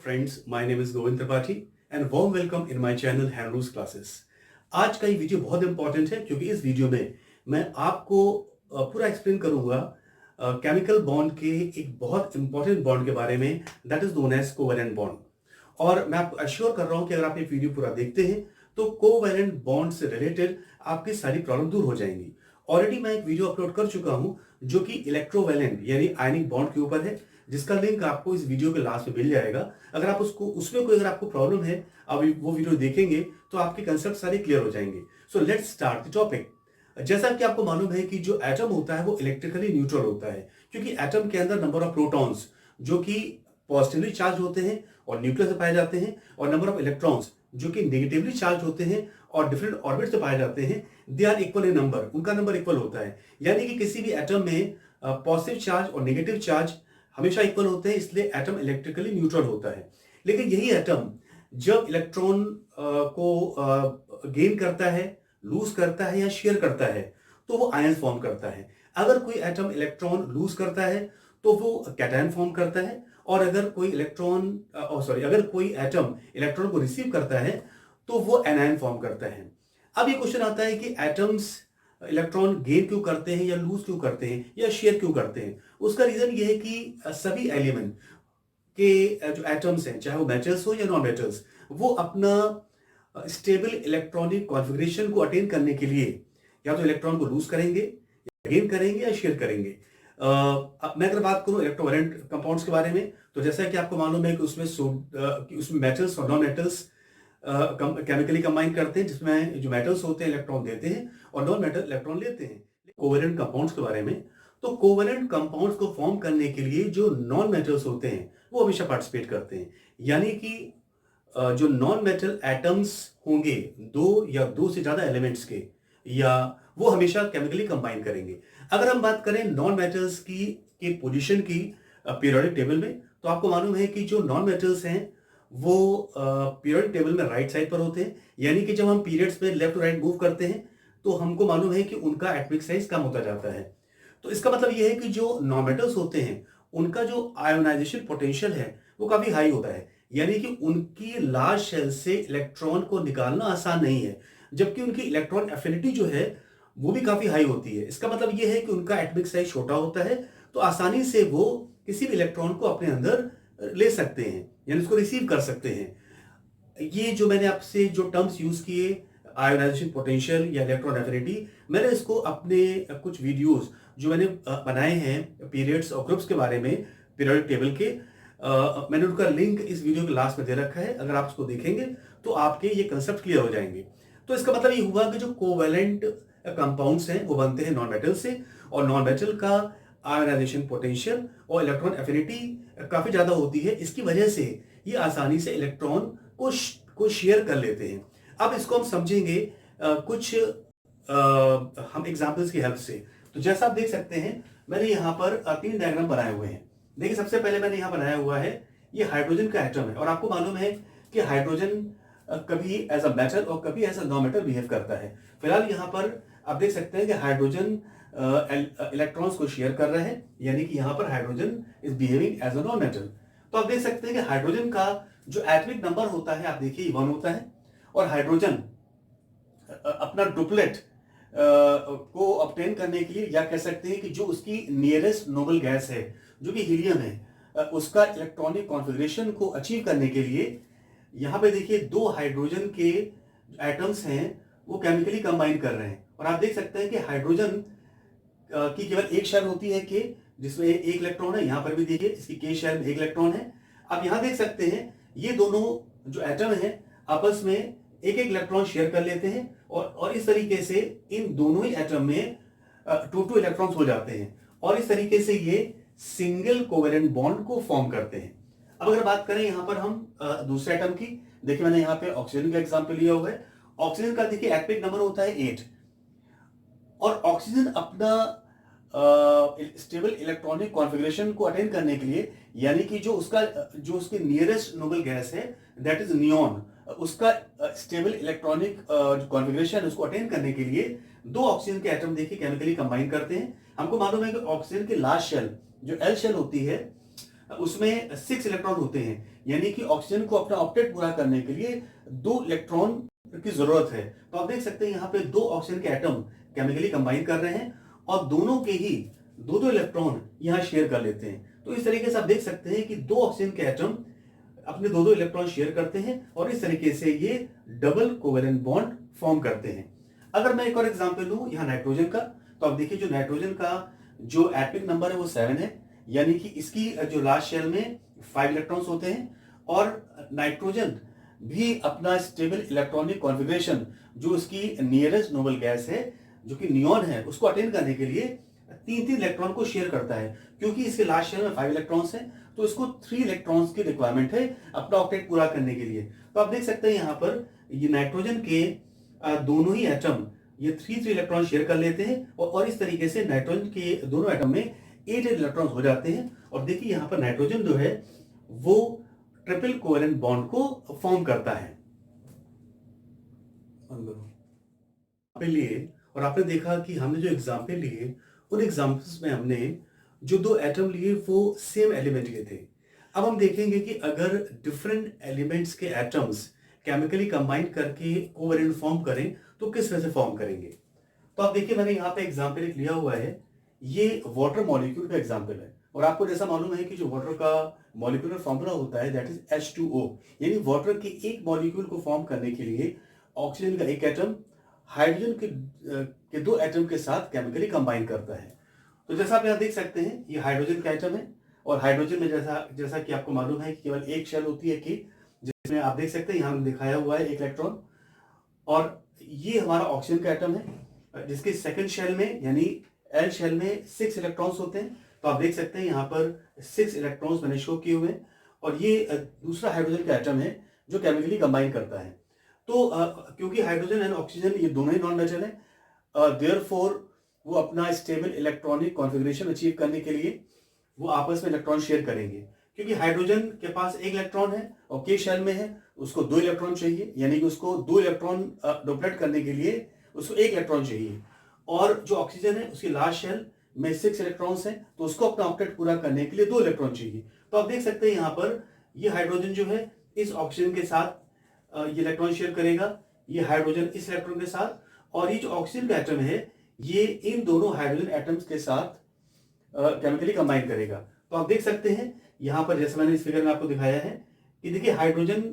friends, my name is Govind Tripathi and warm welcome in my channel Hand Rules Classes। आज का ये video बहुत important है क्योंकि इस वीडियो में मैं आपको पूरा एक्सप्लेन करूंगा केमिकल बॉन्ड के एक बहुत इंपॉर्टेंट बॉन्ड के बारे में, that is known as covalent bond. और मैं आपको अश्योर कर रहा हूं कि अगर आप ये वीडियो पूरा देखते हैं तो कोवेलेंट बॉन्ड से रिलेटेड आपकी सारी प्रॉब्लम दूर हो जाएंगी। ऑलरेडी मैं एक वीडियो अपलोड कर चुका हूं जो कि इलेक्ट्रोवेलेंट यानी आयनिक बॉन्ड के ऊपर है, जिसका लिंक आपको इस वीडियो के लास्ट में मिल जाएगा। अगर आप उसमें कोई अगर आपको प्रॉब्लम है, अब वो वीडियो देखेंगे तो आपके कंसेप्ट सारे क्लियर हो जाएंगे। So let's start the topic. जैसा कि आपको मालूम है कि जो एटम होता है वो इलेक्ट्रिकली न्यूट्रल होता है, क्योंकि एटम के अंदर नंबर ऑफ प्रोटॉन्स जो कि पॉजिटिवली चार्ज होते हैं और न्यूक्लियस से पाए जाते हैं, और नंबर ऑफ इलेक्ट्रॉन्स जो कि नेगेटिवली चार्ज होते हैं और डिफरेंट ऑर्बिट से पाए जाते हैं, they are equal in number, उनका नंबर इक्वल होता है। यानी कि किसी भी एटम में पॉजिटिव चार्ज और नेगेटिव चार्ज हमेशा इक्वल होते हैं, इसलिए एटम इलेक्ट्रिकली न्यूट्रल होता है। लेकिन यही एटम जब इलेक्ट्रॉन को गेन करता है, लूज करता है या शेयर करता है तो वो आयन फॉर्म करता है। अगर कोई एटम इलेक्ट्रॉन लूज करता है तो वो कैटायन फॉर्म करता है, और अगर कोई अगर कोई एटम इलेक्ट्रॉन को रिसीव करता है तो वो एनायन फॉर्म करता है। अब ये क्वेश्चन आता है कि एटम्स इलेक्ट्रॉन गेन क्यों करते हैं या लूज क्यों करते हैं या शेयर क्यों करते हैं। उसका रीजन ये है कि सभी एलिमेंट के जो एटम्स हैं, चाहे वो मेटल्स हो या नॉन मेटल्स, वो अपना स्टेबल इलेक्ट्रॉनिक कॉन्फ़िगरेशन को अटेन करने के लिए या तो इलेक्ट्रॉन को लूज करेंगे या गेन करेंगे या शेयर करेंगे। अब मैं अगर बात करूं इलेक्ट्रोवेलेंट कंपाउंड्स के बारे में, तो जैसा कि आपको मालूम है कि उसमें मेटल्स और नॉन मेटल्स केमिकली कंबाइन करते हैं, जिसमें जो मेटल्स होते हैं इलेक्ट्रॉन देते हैं और नॉन मेटल इलेक्ट्रॉन लेते हैं। कोवेलेंट कंपाउंड्स के बारे में, तो कोवेलेंट कंपाउंड्स को फॉर्म करने के लिए जो नॉन मेटल्स होते हैं वो हमेशा पार्टिसिपेट करते हैं। यानी कि जो नॉन मेटल एटम्स होंगे, दो या दो से ज्यादा एलिमेंट्स या वो हमेशा केमिकली कंबाइन करेंगे। अगर हम बात करें नॉन मेटल्स की पोजीशन की पीरियोडिक टेबल में, तो आपको मालूम है कि जो नॉन मेटल्स हैं वो पीरियोडिक टेबल में राइट साइड पर होते हैं। यानी कि जब हम पीरियड्स में लेफ्ट टू राइट मूव करते हैं तो हमको मालूम है कि उनका एटॉमिक साइज कम होता जाता है। तो इसका मतलब यह है कि जो नॉन मेटल्स होते हैं उनका जो आयोनाइजेशन पोटेंशियल है वो काफी हाई होता है। यानी कि उनकी लार्ज शेल से इलेक्ट्रॉन को निकालना आसान नहीं है, जबकि उनकी इलेक्ट्रॉन एफिनिटी जो है वो भी काफी हाई होती है। इसका मतलब यह है कि उनका एटॉमिक साइज छोटा होता है, तो आसानी से वो किसी भी इलेक्ट्रॉन को अपने अंदर ले सकते हैं, यानी उसको रिसीव कर सकते हैं। ये जो मैंने आपसे जो टर्म्स यूज किए, आयोनाइजेशन पोटेंशियल या इलेक्ट्रॉन एफिनिटी, मैंने इसको अपने कुछ वीडियोस जो मैंने बनाए हैं पीरियड्स और ग्रुप्स के बारे में, पीरियोडिक टेबल के, मैंने उनका लिंक इस वीडियो के लास्ट में दे रखा है। अगर आप उसको देखेंगे तो आपके ये कंसेप्ट क्लियर हो जाएंगे। तो इसका मतलब ये हुआ कि जो कोवेलेंट कंपाउंड्स हैं वो बनते हैं नॉन मेटल से, और नॉन मेटल का आयोनाइजेशन पोटेंशियल और इलेक्ट्रॉन एफिनिटी काफी ज्यादा होती है। इसकी वजह से ये आसानी से इलेक्ट्रॉन को शेयर कर लेते हैं। अब इसको हम समझेंगे कुछ हम एग्जांपल्स की हेल्प से। तो जैसा आप देख सकते हैं, मैंने यहाँ पर 3 डायग्राम बनाए हुए हैं। देखिए, सबसे पहले मैंने यहाँ बनाया हुआ है, ये हाइड्रोजन का एटम है, और आपको मालूम है कि हाइड्रोजन कभी एज अ मेटल और कभी as a non metal behave करता है। फिलहाल यहाँ पर आप देख सकते हैं कि हाइड्रोजन इलेक्ट्रॉन्स को शेयर कर रहे हैं, यानी कि यहाँ पर hydrogen is behaving as a non metal. तो आप देख सकते हैं कि हाइड्रोजन का जो एटॉमिक नंबर होता है, आप देखिए 1 होता है, और हाइड्रोजन अपना डुप्लेट को ऑब्टेन करने के लिए, या कह सकते हैं कि जो उसकी नियरेस्ट नोबल गैस है जो कि हीलियम है, उसका इलेक्ट्रॉनिक कॉन्फ़िगरेशन को अचीव करने के लिए यहाँ पे देखिए 2 हाइड्रोजन के एटम्स हैं वो केमिकली कंबाइन कर रहे हैं। और आप देख सकते हैं कि हाइड्रोजन की केवल एक शेल होती है के, जिसमें एक इलेक्ट्रॉन है। यहाँ पर भी देखिए इसकी के शेल में एक इलेक्ट्रॉन है। आप यहाँ देख सकते हैं ये दोनों जो एटम है आपस में एक एक इलेक्ट्रॉन शेयर कर लेते हैं, और इस तरीके से इन दोनों ही एटम में 2 इलेक्ट्रॉन्स हो जाते हैं, और इस तरीके से ये सिंगल कोवेलेंट बॉन्ड को फॉर्म करते हैं। अब अगर बात करें यहाँ पर हम दूसरे एटम की, देखिए मैंने यहाँ पे ऑक्सीजन का एग्जांपल लिया हुआ है। ऑक्सीजन का देखिए एटॉमिक नंबर होता है 8, और ऑक्सीजन अपना स्टेबल इलेक्ट्रॉनिक कॉन्फ़िगरेशन को अटेन करने के लिए, यानी कि जो उसकी नियरेस्ट नोबल गैस है दैट इज नियॉन, उसका स्टेबल इलेक्ट्रॉनिक कॉन्फ़िगरेशन उसको अटेन करने के लिए 2 ऑक्सीजन के एटम देखिए केमिकली कंबाइन करते हैं। हमको मालूम है कि ऑक्सीजन की लास्ट शेल जो एल शेल होती है उसमें 6 इलेक्ट्रॉन होते हैं, यानी कि ऑक्सीजन को अपना ऑक्टेट पूरा करने के लिए 2 इलेक्ट्रॉन की जरूरत है। तो आप देख सकते हैं यहाँ पे 2 ऑक्सीजन के एटम केमिकली कंबाइन कर रहे हैं और दोनों के ही 2-2 इलेक्ट्रॉन यहाँ शेयर कर लेते हैं। तो इस तरीके से आप देख सकते हैं कि 2 ऑक्सीजन के एटम अपने 2-2 इलेक्ट्रॉन शेयर करते हैं और इस तरीके से ये डबल कोवेलेंट बॉन्ड फॉर्म करते हैं। अगर मैं एक और एग्जांपल लूं यहाँ नाइट्रोजन का, तो आप देखिए जो नाइट्रोजन का जो एटॉमिक नंबर है वो 7 है, यानी कि इसकी जो लास्ट शेल में 5 इलेक्ट्रॉन्स होते हैं और नाइट्रोजन भी अपना स्टेबल इलेक्ट्रॉनिक कॉन्फ़िगरेशन जो उसकी नियरेस्ट नोबल गैस है जो कि नियॉन है उसको अटेन करने के लिए 3-3 इलेक्ट्रॉन को शेयर करता है। क्योंकि इसके लास्ट शेल में 5 इलेक्ट्रॉन्स हैं तो इसको 3 इलेक्ट्रॉन्स की रिक्वायरमेंट है अपना ऑक्टेट पूरा करने के लिए। तो आप देख सकते हैं यहाँ पर ये नाइट्रोजन के दोनों ही एटम ये 3-3 इलेक्ट्रॉन शेयर कर लेते हैं और इस तरीके से नाइट्रोजन के दोनों एटम में 8 इलेक्ट्रॉन हो जाते हैं। और देखिए यहाँ पर नाइट्रोजन जो है वो ट्रिपल कोवेलेंट बॉन्ड को फॉर्म करता है। लिए और आपने देखा कि हमने जो एग्जाम्पल लिए उन एग्जाम्पल्स में हमने जो 2 एटम लिए वो सेम एलिमेंट लिए थे। अब हम देखेंगे कि अगर डिफरेंट एलिमेंट्स के एटम्स केमिकली कंबाइन करके कोवेलेंट फॉर्म करें तो किस तरह से फॉर्म करेंगे। तो आप देखिए मैंने यहाँ पे एग्जाम्पल एक लिया हुआ है, ये वाटर मॉलिक्यूल का एग्जाम्पल है और आपको जैसा मालूम है कि जो वाटर का मॉलिक्यूलर फॉर्मूला होता है दैट इज H2O, यानी वाटर के एक मॉलिक्यूल को फॉर्म करने के लिए ऑक्सीजन का एक एटम हाइड्रोजन के 2 एटम के साथ केमिकली कंबाइन करता है। तो जैसा आप यहाँ देख सकते हैं ये हाइड्रोजन का एटम है और हाइड्रोजन में जैसा कि आपको मालूम है कि केवल एक शेल होती है कि जिसमें आप देख सकते हैं यहाँ दिखाया हुआ है एक इलेक्ट्रॉन, और ये हमारा ऑक्सीजन का एटम है जिसके सेकंड शेल में यानी एल शेल में 6 इलेक्ट्रॉन्स होते हैं। तो आप देख सकते हैं यहाँ पर 6 इलेक्ट्रॉन्स मैंने शो किए हुए हैं और ये दूसरा हाइड्रोजन का एटम है जो केमिकली कंबाइन करता है। तो क्योंकि हाइड्रोजन एंड ऑक्सीजन ये दोनों ही नॉन नेचुरल है, देयरफॉर वो अपना स्टेबल इलेक्ट्रॉनिक कॉन्फ़िगरेशन अचीव करने के लिए वो आपस में इलेक्ट्रॉन शेयर करेंगे। क्योंकि हाइड्रोजन के पास एक इलेक्ट्रॉन है और के शेल में है उसको 2 इलेक्ट्रॉन चाहिए, यानी कि उसको 2 इलेक्ट्रॉन डोपलेट करने के लिए उसको 1 इलेक्ट्रॉन चाहिए। और जो ऑक्सीजन है उसकी लास्ट शेल में 6 इलेक्ट्रॉन्स हैं तो उसको अपना ऑक्टेट पूरा करने के लिए 2 इलेक्ट्रॉन चाहिए। तो आप देख सकते हैं यहाँ पर ये हाइड्रोजन जो है इस ऑक्सीजन के साथ ये इलेक्ट्रॉन शेयर करेगा, ये हाइड्रोजन इस इलेक्ट्रॉन के साथ, और ये जो ऑक्सीजन का एटम है ये इन दोनों हाइड्रोजन एटम्स के साथ केमिकली कंबाइन करेगा। तो आप देख सकते हैं यहाँ पर जैसे मैंने इस फिगर में आपको दिखाया है कि देखिए हाइड्रोजन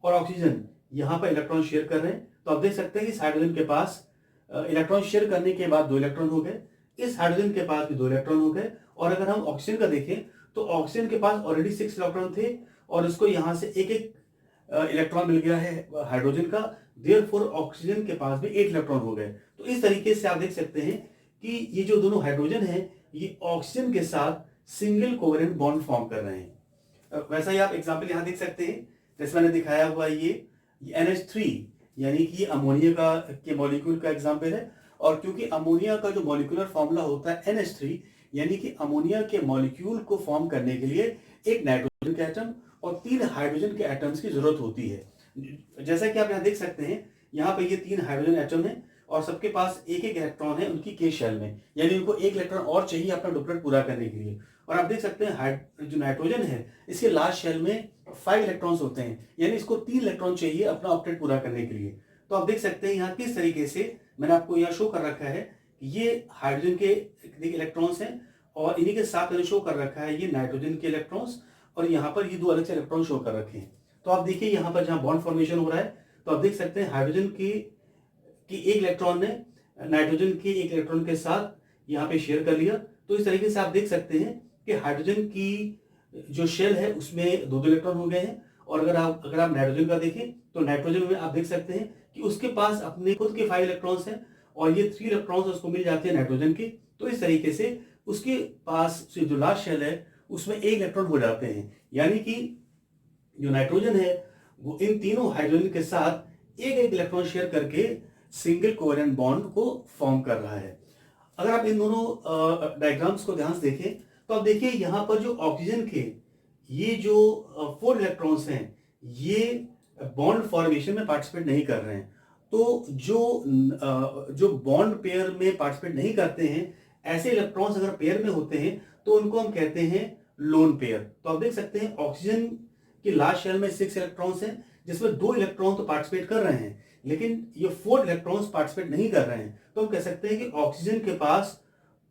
और ऑक्सीजन यहाँ पर इलेक्ट्रॉन शेयर कर रहे हैं। तो आप देख सकते हैं कि इस हाइड्रोजन के पास इलेक्ट्रॉन शेयर करने के बाद 2 इलेक्ट्रॉन हो गए, इस हाइड्रोजन के पास भी 2 इलेक्ट्रॉन हो गए, और अगर हम ऑक्सीजन का देखें तो ऑक्सीजन के पास ऑलरेडी 6 इलेक्ट्रॉन थे और इसको यहाँ से एक इलेक्ट्रॉन मिल गया है हाइड्रोजन का, देयरफॉर ऑक्सीजन के पास भी 8 इलेक्ट्रॉन हो गए। तो इस तरीके से आप देख सकते हैं कि ये जो दोनों हाइड्रोजन है ये ऑक्सीजन के साथ सिंगल कोवेलेंट बॉन्ड फॉर्म कर रहे हैं। वैसा ही आप एग्जांपल यहाँ देख सकते हैं जैसे मैंने दिखाया हुआ ये NH3 यानी कि ये अमोनिया का के मॉलिक्यूल का एग्जांपल है। और क्योंकि अमोनिया का जो मॉलिक्यूलर फॉर्मूला होता है NH3, यानी कि अमोनिया के मॉलिक्यूल को फॉर्म करने के लिए एक नाइट्रोजन का एटम और 3 हाइड्रोजन के एटम्स की जरूरत होती है। जैसा कि आप यहाँ देख सकते हैं यहाँ पे ये 3 हाइड्रोजन एटम है और सबके पास एक एक इलेक्ट्रॉन है उनकी के शेल में, यानी उनको एक इलेक्ट्रॉन और चाहिए अपना डुप्लेट पूरा करने के लिए। और आप देख सकते हैं जो नाइट्रोजन है इसके लास्ट शेल में 5 इलेक्ट्रॉन्स होते हैं, यानी इसको 3 इलेक्ट्रॉन चाहिए अपना ऑक्टेट पूरा करने के लिए। तो आप देख सकते हैं यहाँ किस तरीके से मैंने आपको यहाँ शो कर रखा है कि ये हाइड्रोजन के इलेक्ट्रॉन्स हैं और इन्हीं के साथ मैंने शो कर रखा है ये नाइट्रोजन के इलेक्ट्रॉन्स, और यहाँ पर ये 2 अलग से इलेक्ट्रॉन शो कर रखे हैं। तो आप देखिए यहाँ पर जहाँ बॉन्ड फॉर्मेशन हो रहा है तो आप देख सकते हैं हाइड्रोजन की एक इलेक्ट्रॉन ने नाइट्रोजन के एक इलेक्ट्रॉन के साथ यहाँ पे शेयर कर लिया। तो इस तरीके से आप देख सकते हैं कि हाइड्रोजन की जो शेल है उसमें 2-2 इलेक्ट्रॉन हो गए हैं। और अगर आप नाइट्रोजन का देखें तो नाइट्रोजन में आप देख सकते हैं कि उसके पास अपने खुद के 5 इलेक्ट्रॉन्स हैं और ये 3 इलेक्ट्रॉन्स उसको मिल जाते हैं नाइट्रोजन की। तो इस तरीके से उसके पास जो लास्ट शेल है उसमें 1 इलेक्ट्रॉन हो जाते हैं, यानी कि जो नाइट्रोजन है वो इन तीनों हाइड्रोजन के साथ एक इलेक्ट्रॉन शेयर करके सिंगल कोवेलेंट बॉन्ड को फॉर्म कर रहा है। अगर आप इन दोनों डायग्राम्स को ध्यान से देखें तो आप देखिए यहाँ पर जो ऑक्सीजन के ये जो 4 इलेक्ट्रॉन्स हैं ये बॉन्ड फॉर्मेशन में पार्टिसिपेट नहीं कर रहे हैं। तो जो बॉन्ड पेयर में पार्टिसिपेट नहीं करते हैं ऐसे इलेक्ट्रॉन्स अगर पेयर में होते हैं तो उनको हम कहते हैं लोन पेयर। तो आप देख सकते हैं ऑक्सीजन के लास्ट शेल में 6 इलेक्ट्रॉन्स हैं, जिसमें 2 इलेक्ट्रॉन तो पार्टिसिपेट कर रहे हैं, लेकिन ये 4 इलेक्ट्रॉन्स पार्टिसिपेट नहीं कर रहे हैं। तो हम कह सकते हैं कि ऑक्सीजन के पास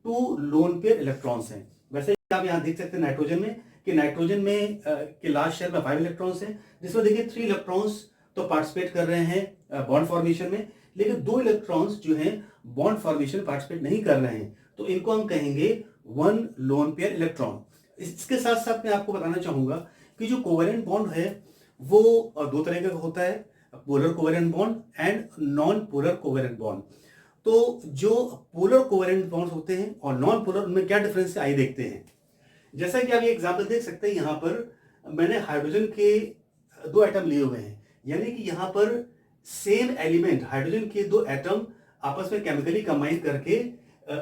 2 लोन पेयर इलेक्ट्रॉन्स हैं। वैसे आप यहाँ देख सकते हैं नाइट्रोजन में कि नाइट्रोजन में के लास्ट शेल में 5 इलेक्ट्रॉन्स हैं, जिसमें देखिए 3 इलेक्ट्रॉन्स तो पार्टिसिपेट कर रहे हैं बॉन्ड फॉर्मेशन में, लेकिन 2 इलेक्ट्रॉन्स जो हैं बॉन्ड फॉर्मेशन में पार्टिसिपेट नहीं कर रहे हैं। तो इनको हम कहेंगे 1 लोन पेयर इलेक्ट्रॉन। इसके साथ साथ मैं आपको बताना चाहूंगा कि जो कोवेलेंट बॉन्ड है वो 2 तरह का होता है, polar covalent bond and non polar covalent bond. तो जो पोलर कोवेलेंट बॉन्ड होते हैं और नॉन पोलर, उनमें क्या डिफरेंस है आइए देखते हैं। जैसा कि आप ये एग्जांपल देख सकते हैं, यहाँ पर मैंने हाइड्रोजन के 2 एटम लिए हुए हैं, यानी कि यहाँ पर सेम एलिमेंट हाइड्रोजन के 2 एटम आपस में केमिकली कंबाइन करके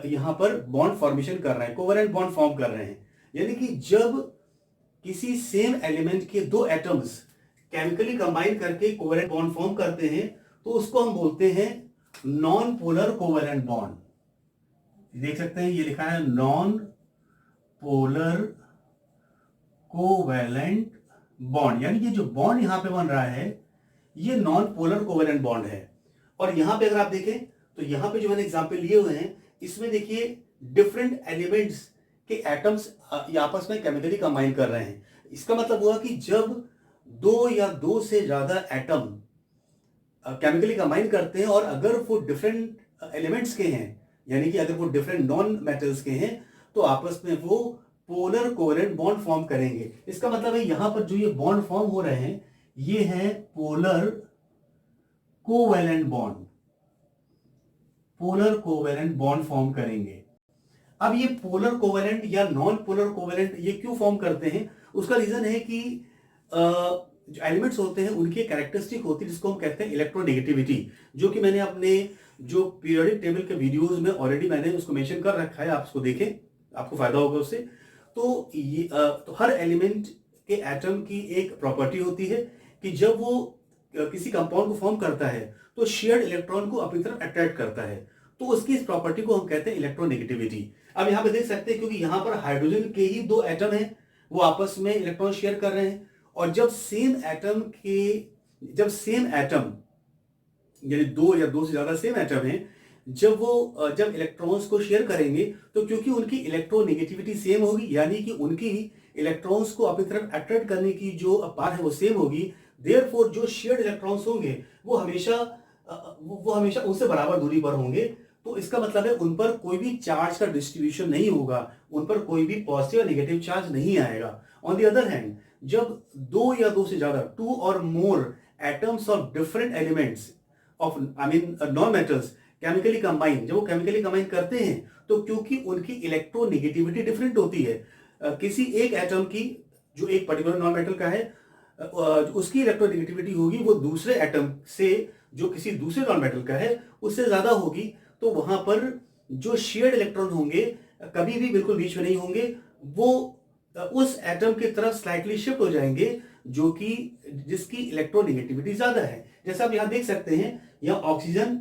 यहाँ पर बॉन्ड फॉर्मेशन कर रहे हैं, कोवेलेंट बॉन्ड फॉर्म कर रहे हैं। यानी कि जब किसी सेम एलिमेंट के 2 एटम्स केमिकली कंबाइन करके कोवेलेंट बॉन्ड फॉर्म करते हैं तो उसको हम बोलते हैं नॉन पोलर कोवेलेंट बॉन्ड। देख सकते हैं ये लिखा है नॉन पोलर कोवेलेंट बॉन्ड, यानी कि जो बॉन्ड यहां पे बन रहा है ये नॉन पोलर कोवेलेंट बॉन्ड है। और यहां पे अगर आप देखें तो यहां पे जो मैंने एग्जांपल लिए हुए हैं, इसमें देखिए डिफरेंट एलिमेंट्स के एटम्स आपस में केमिकली कंबाइन कर रहे हैं। इसका मतलब हुआ कि जब 2 या 2 से ज्यादा एटम केमिकली कंबाइन करते हैं और अगर वो डिफरेंट एलिमेंट्स के हैं, यानी कि अगर वो डिफरेंट नॉन मेटल्स के हैं, तो आपस में वो पोलर कोवेलेंट बॉन्ड फॉर्म करेंगे। इसका मतलब है यहां पर जो ये बॉन्ड फॉर्म हो रहे हैं ये है polar covalent bond, polar covalent bond form करेंगे। अब ये पोलर कोवेलेंट या नॉन पोलर कोवेलेंट ये क्यों फॉर्म करते हैं, उसका रीजन है कि जो एलिमेंट्स होते हैं उनकी कैरेक्टरिस्टिक होती है जिसको हम कहते हैं इलेक्ट्रोनेगेटिविटी, जो कि मैंने अपने जो पीरियोडिक टेबल के वीडियोस में ऑलरेडी मैंने उसको मेंशन कर रखा है, आप उसको देखें, आपको फायदा होगा उससे। तो ये तो हर एलिमेंट के एटम की एक प्रॉपर्टी होती है कि जब वो किसी कंपाउंड को फॉर्म करता है तो शेयर्ड इलेक्ट्रॉन को अपनी तरफ अट्रैक्ट करता है, तो उसकी इस प्रॉपर्टी को हम कहते हैं इलेक्ट्रोनेगेटिविटी। अब यहाँ पे देख सकते हैं क्योंकि यहाँ पर हाइड्रोजन के ही 2 एटम हैं, वो आपस में इलेक्ट्रॉन शेयर कर रहे हैं, और जब सेम एटम यानी 2 या 2 से ज्यादा सेम एटम हैं, जब इलेक्ट्रॉन्स को शेयर करेंगे तो क्योंकि उनकी इलेक्ट्रोनेगेटिविटी सेम होगी, यानी कि उनकी इलेक्ट्रॉन्स को अपनी तरफ अट्रैक्ट करने की जो पावर है वो सेम होगी, देयरफॉर जो शेयर्ड इलेक्ट्रॉन्स होंगे वो हमेशा उससे बराबर दूरी पर होंगे। तो इसका मतलब है उन पर कोई भी चार्ज का डिस्ट्रीब्यूशन नहीं होगा, उन पर कोई भी पॉजिटिव या नेगेटिव चार्ज नहीं आएगा। ऑन द अदर हैंड जब 2 या 2 से ज्यादा 2 और मोर atoms of different elements of non metals chemically combine, जब वो केमिकली कंबाइन करते हैं तो क्योंकि उनकी इलेक्ट्रोनेगेटिविटी डिफरेंट होती है, किसी एक एटम की जो एक पर्टिकुलर नॉन मेटल का है उसकी इलेक्ट्रोनेगेटिविटी होगी वो दूसरे एटम से जो किसी दूसरे नॉन मेटल का है उससे ज्यादा होगी, तो वहां पर जो शेयर्ड इलेक्ट्रॉन होंगे कभी भी बिल्कुल बीच में नहीं होंगे, वो उस एटम की तरफ स्लाइटली शिफ्ट हो जाएंगे जो कि जिसकी इलेक्ट्रोनेगेटिविटी ज्यादा है। जैसा आप यहां देख सकते हैं, यहाँ ऑक्सीजन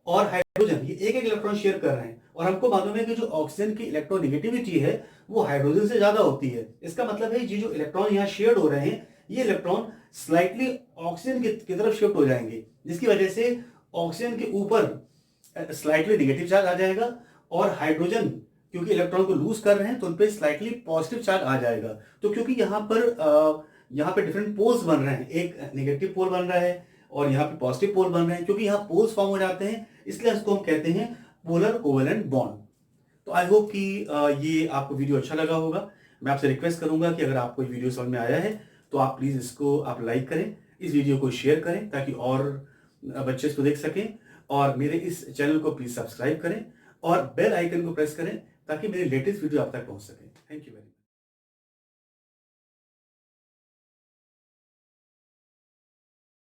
और हाइड्रोजन ये एक इलेक्ट्रॉन शेयर कर रहे हैं, और हमको मालूम है कि जो ऑक्सीजन की इलेक्ट्रोनेगेटिविटी है वो हाइड्रोजन से ज्यादा होती है। इसका मतलब है ये जो इलेक्ट्रॉन यहाँ शेयर हो रहे हैं ये इलेक्ट्रॉन स्लाइटली ऑक्सीजन की तरफ शिफ्ट हो जाएंगे, जिसकी वजह से ऑक्सीजन के ऊपर स्लाइटली नेगेटिव चार्ज आ जाएगा, और हाइड्रोजन क्योंकि इलेक्ट्रॉन को लूज कर रहे हैं तो उन पे स्लाइटली पॉजिटिव चार्ज आ जाएगा। तो क्योंकि यहाँ पे डिफरेंट पोल्स बन रहे हैं, एक नेगेटिव पोल बन रहा है और यहाँ पे पॉजिटिव पोल बन रहे हैं, क्योंकि यहाँ पोल्स फॉर्म हो जाते हैं इसलिए इसको हम कहते हैं पोलर कोवेलेंट बॉन्ड। तो आई होप कि ये आपको वीडियो अच्छा लगा होगा। मैं आपसे रिक्वेस्ट करूंगा कि अगर आपको ये वीडियो समझ में आया है तो आप प्लीज इसको आप लाइक करें, इस वीडियो को शेयर करें ताकि और बच्चे इसको देख सकें, और मेरे इस चैनल को प्लीज सब्सक्राइब करें और बेल आइकन को प्रेस करें ताकि मेरी लेटेस्ट वीडियो आप तक पहुंच सके। Thank you very much.